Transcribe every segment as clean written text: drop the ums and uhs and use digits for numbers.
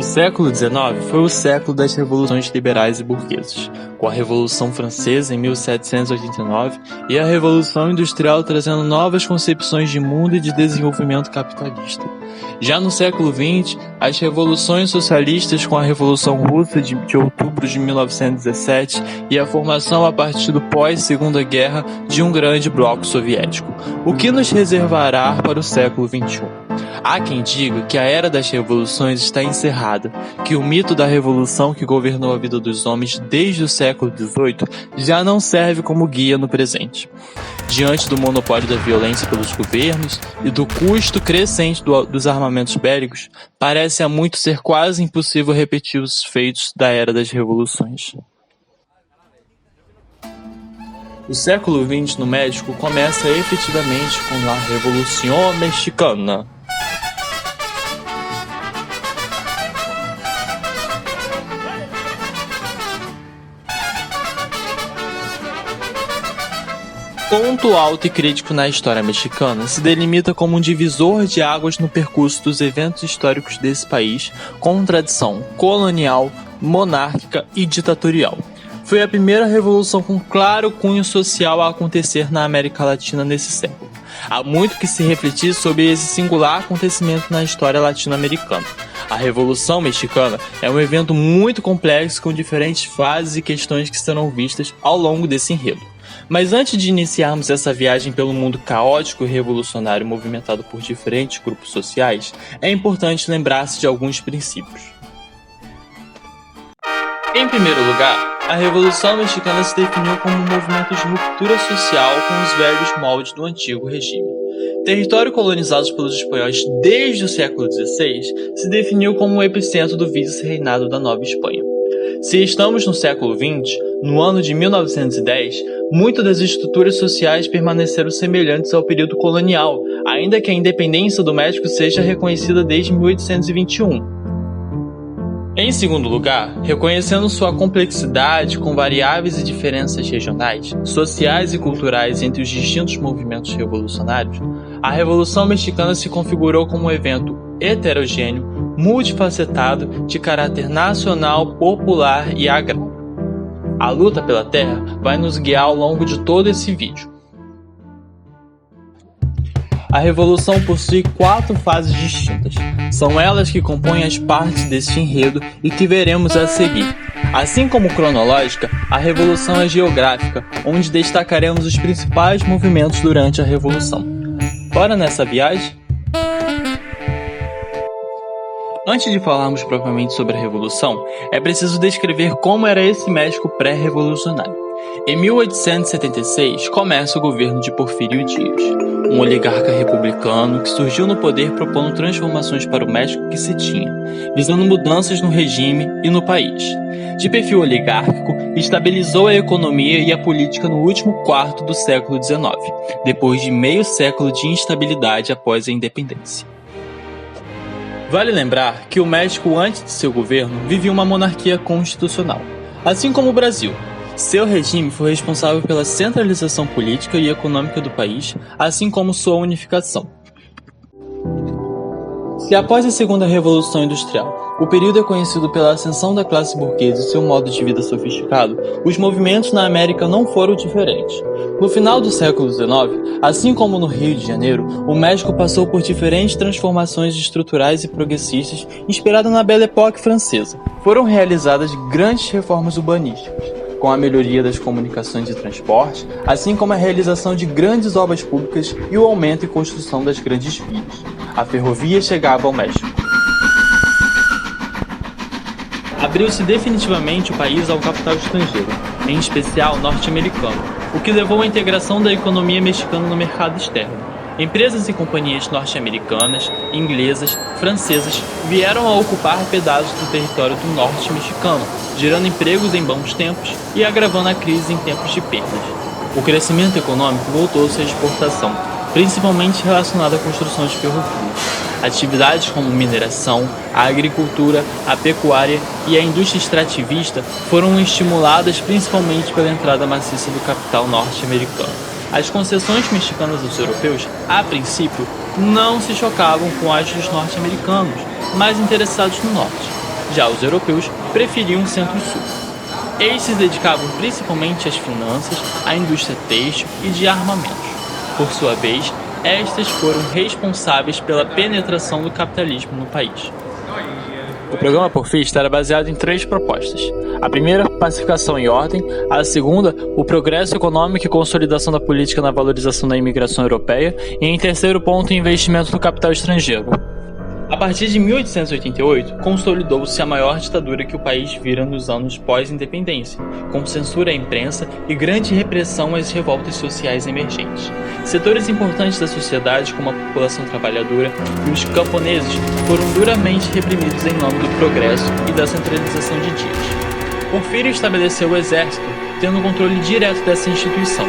século XIX foi o século das revoluções liberais e burguesas, com a Revolução Francesa em 1789 e a Revolução Industrial trazendo novas concepções de mundo e de desenvolvimento capitalista. Já no século XX, as revoluções socialistas com a Revolução Russa de outubro de 1917 e a formação a partir do pós-Segunda Guerra de um grande bloco soviético, o que nos reservará para o século XXI. Há quem diga que a era das revoluções está encerrada, que o mito da revolução que governou a vida dos homens desde o século XVIII já não serve como guia no presente. Diante do monopólio da violência pelos governos e do custo crescente dos armamentos bélicos, parece há muito ser quase impossível repetir os feitos da era das revoluções. O século XX no México começa efetivamente com a Revolución Mexicana. Ponto alto e crítico na história mexicana, se delimita como um divisor de águas no percurso dos eventos históricos desse país, com tradição colonial, monárquica e ditatorial. Foi a primeira revolução com claro cunho social a acontecer na América Latina nesse século. Há muito que se refletir sobre esse singular acontecimento na história latino-americana. A Revolução Mexicana é um evento muito complexo com diferentes fases e questões que serão vistas ao longo desse enredo. Mas antes de iniciarmos essa viagem pelo mundo caótico e revolucionário movimentado por diferentes grupos sociais, é importante lembrar-se de alguns princípios. Em primeiro lugar, a Revolução Mexicana se definiu como um movimento de ruptura social com os velhos moldes do antigo regime. Território colonizado pelos espanhóis desde o século XVI, se definiu como o epicentro do vice-reinado da Nova Espanha. Se estamos no século XX, no ano de 1910, muitas das estruturas sociais permaneceram semelhantes ao período colonial, ainda que a independência do México seja reconhecida desde 1821. Em segundo lugar, reconhecendo sua complexidade com variáveis e diferenças regionais, sociais e culturais entre os distintos movimentos revolucionários, a Revolução Mexicana se configurou como um evento heterogêneo, multifacetado, de caráter nacional, popular e agrário. A luta pela terra vai nos guiar ao longo de todo esse vídeo. A revolução possui 4 fases distintas. São elas que compõem as partes deste enredo e que veremos a seguir. Assim como cronológica, a revolução é geográfica, onde destacaremos os principais movimentos durante a revolução. Bora nessa viagem? Antes de falarmos propriamente sobre a Revolução, é preciso descrever como era esse México pré-revolucionário. Em 1876, começa o governo de Porfírio Díaz, um oligarca republicano que surgiu no poder propondo transformações para o México que se tinha, visando mudanças no regime e no país. De perfil oligárquico, estabilizou a economia e a política no último quarto do século XIX, depois de meio século de instabilidade após a independência. Vale lembrar que o México, antes de seu governo, vivia uma monarquia constitucional, assim como o Brasil. Seu regime foi responsável pela centralização política e econômica do país, assim como sua unificação. Se após a Segunda Revolução Industrial, o período é conhecido pela ascensão da classe burguesa e seu modo de vida sofisticado, os movimentos na América não foram diferentes. No final do século XIX, assim como no Rio de Janeiro, o México passou por diferentes transformações estruturais e progressistas inspiradas na Belle Époque francesa. Foram realizadas grandes reformas urbanísticas, com a melhoria das comunicações e transportes, assim como a realização de grandes obras públicas e o aumento e construção das grandes vias. A ferrovia chegava ao México. Abriu-se definitivamente o país ao capital estrangeiro, em especial norte-americano, o que levou à integração da economia mexicana no mercado externo. Empresas e companhias norte-americanas, inglesas, francesas vieram a ocupar pedaços do território do norte mexicano, gerando empregos em bons tempos e agravando a crise em tempos de perdas. O crescimento econômico voltou-se à exportação, principalmente relacionada à construção de ferrovias. Atividades como mineração, a agricultura, a pecuária e a indústria extrativista foram estimuladas principalmente pela entrada maciça do capital norte-americano. As concessões mexicanas aos europeus, a princípio, não se chocavam com as dos norte-americanos, mais interessados no norte. Já os europeus preferiam o centro-sul. Eles se dedicavam principalmente às finanças, à indústria têxtil e de armamentos. Por sua vez, estas foram responsáveis pela penetração do capitalismo no país. O programa porfirista era baseado em 3 propostas. A primeira, pacificação e ordem. A segunda, o progresso econômico e consolidação da política na valorização da imigração europeia. E em terceiro ponto, o investimento no capital estrangeiro. A partir de 1888, consolidou-se a maior ditadura que o país vira nos anos pós-independência, com censura à imprensa e grande repressão às revoltas sociais emergentes. Setores importantes da sociedade, como a população trabalhadora e os camponeses, foram duramente reprimidos em nome do progresso e da centralização de dias. Porfírio estabeleceu o exército, tendo controle direto dessa instituição.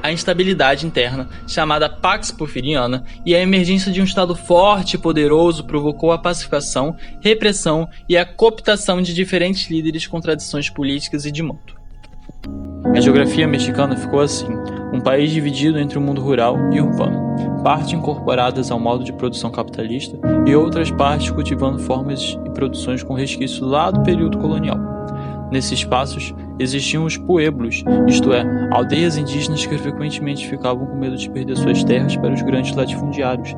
A instabilidade interna, chamada Pax Porfiriana, e a emergência de um Estado forte e poderoso provocou a pacificação, repressão e a cooptação de diferentes líderes com tradições políticas e de mando. A geografia mexicana ficou assim, um país dividido entre o mundo rural e urbano, partes incorporadas ao modo de produção capitalista e outras partes cultivando formas e produções com resquícios lá do período colonial. Nesses espaços existiam os pueblos, isto é, aldeias indígenas que frequentemente ficavam com medo de perder suas terras para os grandes latifundiários.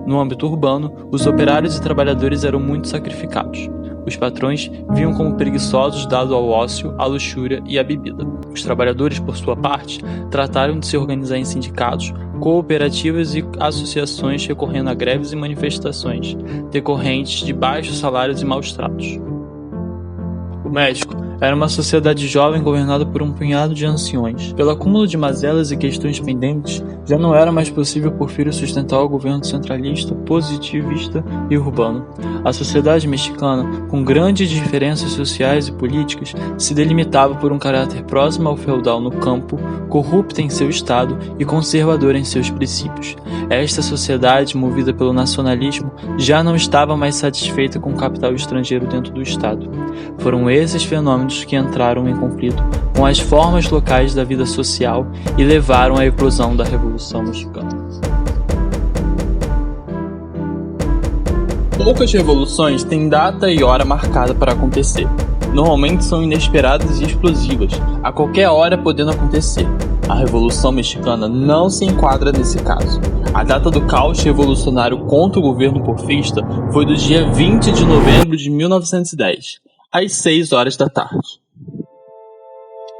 No âmbito urbano, os operários e trabalhadores eram muito sacrificados. Os patrões viam como preguiçosos dado ao ócio, à luxúria e à bebida. Os trabalhadores, por sua parte, trataram de se organizar em sindicatos, cooperativas e associações, recorrendo a greves e manifestações, decorrentes de baixos salários e maus tratos. O México era uma sociedade jovem governada por um punhado de anciões. Pelo acúmulo de mazelas e questões pendentes, já não era mais possível Porfírio sustentar o governo centralista, positivista e urbano. A sociedade mexicana, com grandes diferenças sociais e políticas, se delimitava por um caráter próximo ao feudal no campo, corrupta em seu estado e conservadora em seus princípios. Esta sociedade, movida pelo nacionalismo, já não estava mais satisfeita com o capital estrangeiro dentro do estado. Foram esses fenômenos que entraram em conflito com as formas locais da vida social e levaram à eclosão da Revolução Mexicana. Poucas revoluções têm data e hora marcada para acontecer. Normalmente são inesperadas e explosivas, a qualquer hora podendo acontecer. A Revolução Mexicana não se enquadra nesse caso. A data do caos revolucionário contra o governo porfirista foi do dia 20 de novembro de 1910. Às 6 horas da tarde.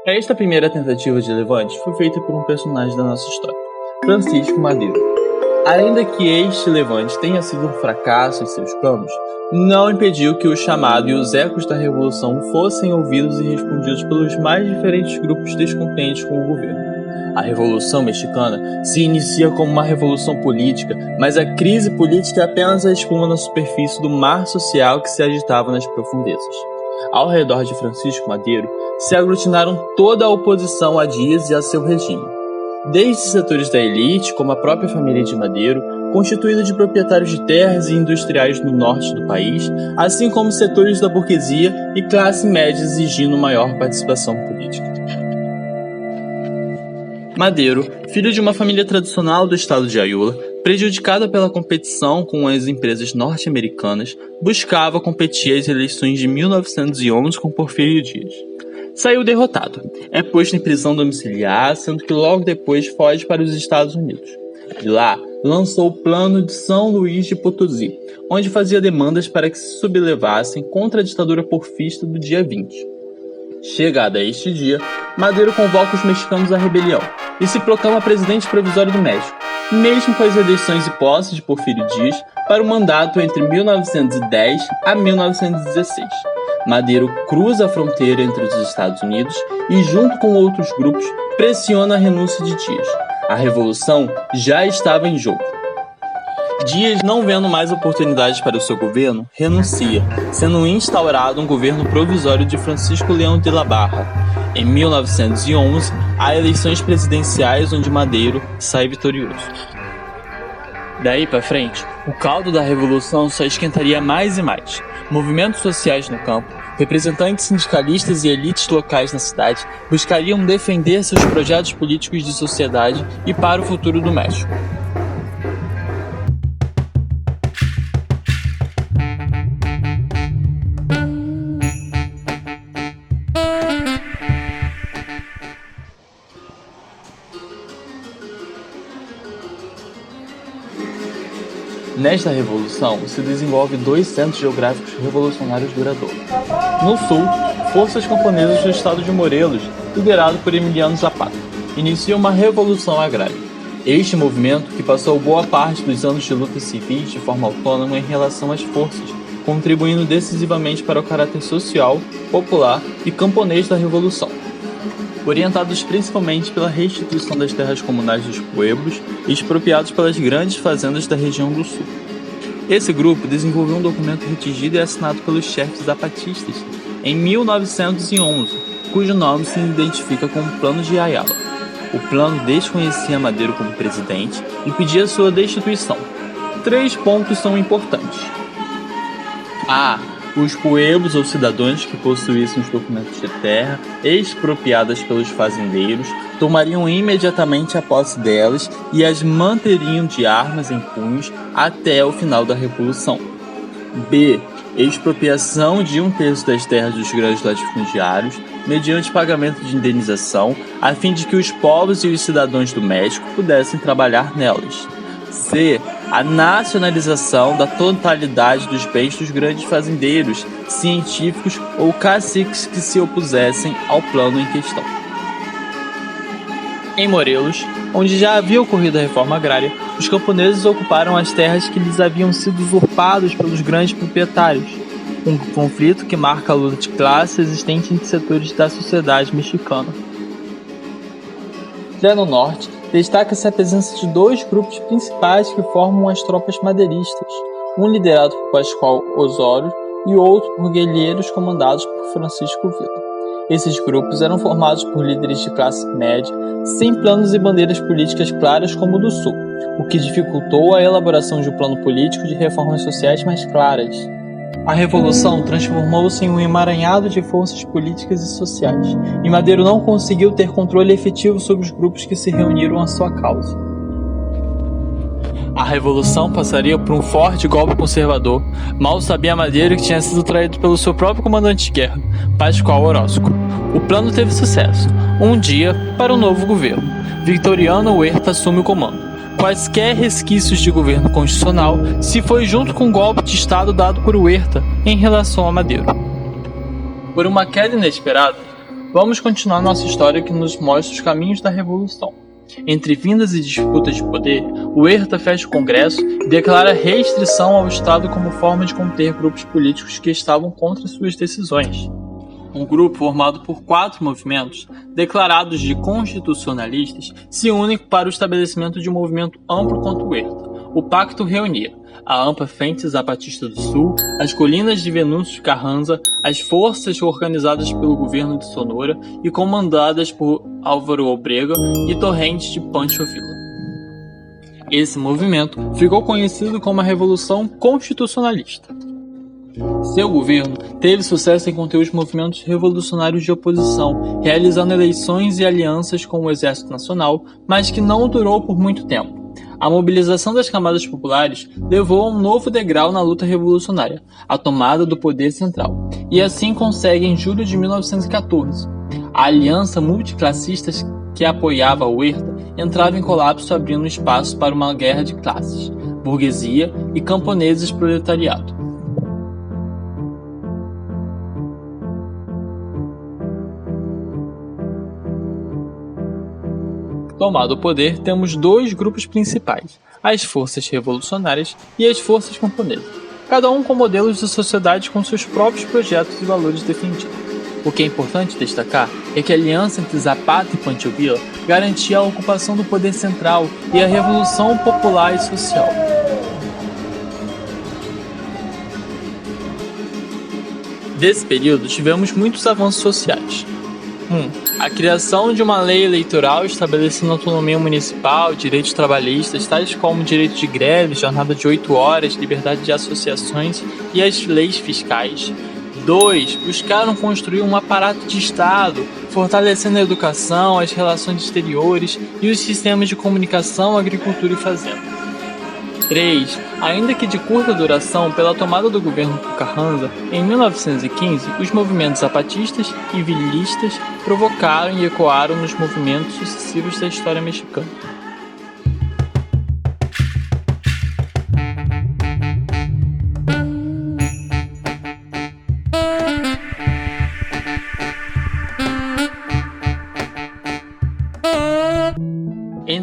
Esta primeira tentativa de levante foi feita por um personagem da nossa história, Francisco Madero. Ainda que este levante tenha sido um fracasso em seus planos, não impediu que o chamado e os ecos da revolução fossem ouvidos e respondidos pelos mais diferentes grupos descontentes com o governo. A Revolução Mexicana se inicia como uma revolução política, mas a crise política é apenas a espuma na superfície do mar social que se agitava nas profundezas. Ao redor de Francisco Madero se aglutinaram toda a oposição a Dias e a seu regime. Desde setores da elite, como a própria família de Madero, constituída de proprietários de terras e industriais no norte do país, assim como setores da burguesia e classe média exigindo maior participação política. Madero, filho de uma família tradicional do estado de Ayula, prejudicada pela competição com as empresas norte-americanas, buscava competir às eleições de 1911 com Porfírio Dias. Saiu derrotado. É posto em prisão domiciliar, sendo que logo depois foge para os Estados Unidos. De lá, lançou o Plano de São Luís de Potosí, onde fazia demandas para que se sublevassem contra a ditadura porfista do dia 20. Chegada a este dia, Madero convoca os mexicanos à rebelião e se proclama presidente provisório do México, mesmo com as eleições e posse de Porfírio Dias para o mandato entre 1910 a 1916. Madero cruza a fronteira entre os Estados Unidos e, junto com outros grupos, pressiona a renúncia de Dias. A revolução já estava em jogo. Dias, não vendo mais oportunidades para o seu governo, renuncia, sendo instaurado um governo provisório de Francisco Leão de la Barra. Em 1911, há eleições presidenciais onde Madero sai vitorioso. Daí para frente, o caldo da revolução só esquentaria mais e mais. Movimentos sociais no campo, representantes sindicalistas e elites locais na cidade buscariam defender seus projetos políticos de sociedade e para o futuro do México. Nesta revolução, se desenvolve 2 centros geográficos revolucionários duradouros. No sul, forças camponesas do estado de Morelos, liderado por Emiliano Zapata, inicia uma revolução agrária. Este movimento, que passou boa parte dos anos de lutas civis de forma autônoma em relação às forças, contribuindo decisivamente para o caráter social, popular e camponês da revolução, orientados principalmente pela restituição das terras comunais dos pueblos expropriados pelas grandes fazendas da região do sul. Esse grupo desenvolveu um documento redigido e assinado pelos chefes zapatistas em 1911, cujo nome se identifica com o Plano de Ayala. O plano desconhecia Madero como presidente e pedia sua destituição. 3 pontos são importantes. A. Os pueblos ou cidadãos que possuíssem os documentos de terra expropriadas pelos fazendeiros tomariam imediatamente a posse delas e as manteriam de armas em punhos até o final da Revolução. B. Expropriação de 1/3 das terras dos grandes latifundiários mediante pagamento de indenização, a fim de que os povos e os cidadãos do México pudessem trabalhar nelas. C. A nacionalização da totalidade dos bens dos grandes fazendeiros, científicos ou caciques que se opusessem ao plano em questão. Em Morelos, onde já havia ocorrido a reforma agrária, os camponeses ocuparam as terras que lhes haviam sido usurpadas pelos grandes proprietários, um conflito que marca a luta de classe existente entre setores da sociedade mexicana. Já no norte, destaca-se a presença de 2 grupos principais que formam as tropas madeiristas, um liderado por Pascoal Osório e outro por guerrilheiros comandados por Francisco Villa. Esses grupos eram formados por líderes de classe média, sem planos e bandeiras políticas claras como o do Sul, o que dificultou a elaboração de um plano político de reformas sociais mais claras. A Revolução transformou-se em um emaranhado de forças políticas e sociais, e Madero não conseguiu ter controle efetivo sobre os grupos que se reuniram à sua causa. A Revolução passaria por um forte golpe conservador. Mal sabia Madero que tinha sido traído pelo seu próprio comandante de guerra, Pascoal Orozco. O plano teve sucesso. Um dia, para o novo governo, Victoriano Huerta assume o comando. Quaisquer resquícios de governo constitucional se foi junto com o golpe de Estado dado por Huerta em relação a Madero. Por uma queda inesperada, vamos continuar nossa história que nos mostra os caminhos da Revolução. Entre vindas e disputas de poder, Huerta fecha o Congresso e declara restrição ao Estado como forma de conter grupos políticos que estavam contra suas decisões. Um grupo formado por 4 movimentos, declarados de constitucionalistas, se une para o estabelecimento de um movimento amplo contra o Huerta. O pacto reunia a Ampla Frente Zapatista do Sul, as Colinas de Venâncio Carranza, as forças organizadas pelo governo de Sonora e comandadas por Álvaro Obregón e Torrentes de Pancho Villa. Esse movimento ficou conhecido como a Revolução Constitucionalista. Seu governo teve sucesso em conter os movimentos revolucionários de oposição, realizando eleições e alianças com o Exército Nacional, mas que não durou por muito tempo. A mobilização das camadas populares levou a um novo degrau na luta revolucionária, a tomada do poder central, e assim consegue em julho de 1914. A aliança multiclassista que apoiava Huerta entrava em colapso, abrindo espaço para uma guerra de classes, burguesia e camponeses proletariado. Tomado o poder, temos 2 grupos principais, as forças revolucionárias e as forças camponesas, cada um com modelos de sociedade com seus próprios projetos e valores defendidos. O que é importante destacar é que a aliança entre Zapata e Pancho Villa garantia a ocupação do poder central e a revolução popular e social. Desse período, tivemos muitos avanços sociais. 1. A criação de uma lei eleitoral estabelecendo autonomia municipal, direitos trabalhistas, tais como direito de greve, jornada de 8 horas, liberdade de associações e as leis fiscais. 2. Buscaram construir um aparato de Estado, fortalecendo a educação, as relações exteriores e os sistemas de comunicação, agricultura e fazenda. 3. Ainda que de curta duração, pela tomada do governo por Carranza, em 1915, os movimentos zapatistas e vilistas provocaram e ecoaram nos movimentos sucessivos da história mexicana.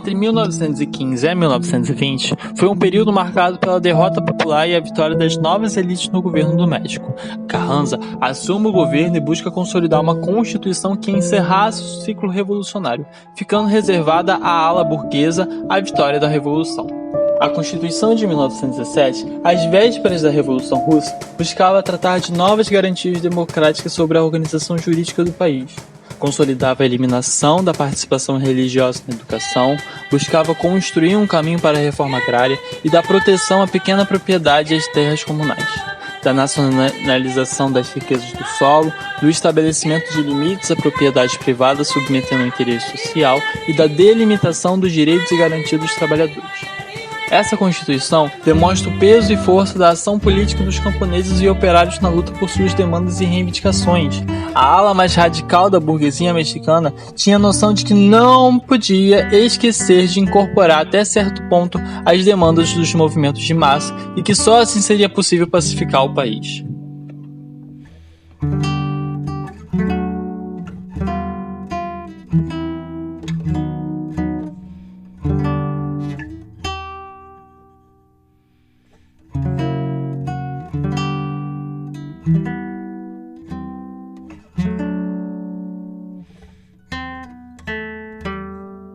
Entre 1915 e 1920, foi um período marcado pela derrota popular e a vitória das novas elites no governo do México. Carranza assume o governo e busca consolidar uma constituição que encerrasse o ciclo revolucionário, ficando reservada à ala burguesa a vitória da Revolução. A Constituição de 1917, às vésperas da Revolução Russa, buscava tratar de novas garantias democráticas sobre a organização jurídica do país. Consolidava a eliminação da participação religiosa na educação, buscava construir um caminho para a reforma agrária e da proteção à pequena propriedade e às terras comunais, da nacionalização das riquezas do solo, do estabelecimento de limites à propriedade privada submetendo ao interesse social e da delimitação dos direitos e garantias dos trabalhadores. Essa Constituição demonstra o peso e força da ação política dos camponeses e operários na luta por suas demandas e reivindicações. A ala mais radical da burguesia mexicana tinha noção de que não podia esquecer de incorporar até certo ponto as demandas dos movimentos de massa e que só assim seria possível pacificar o país.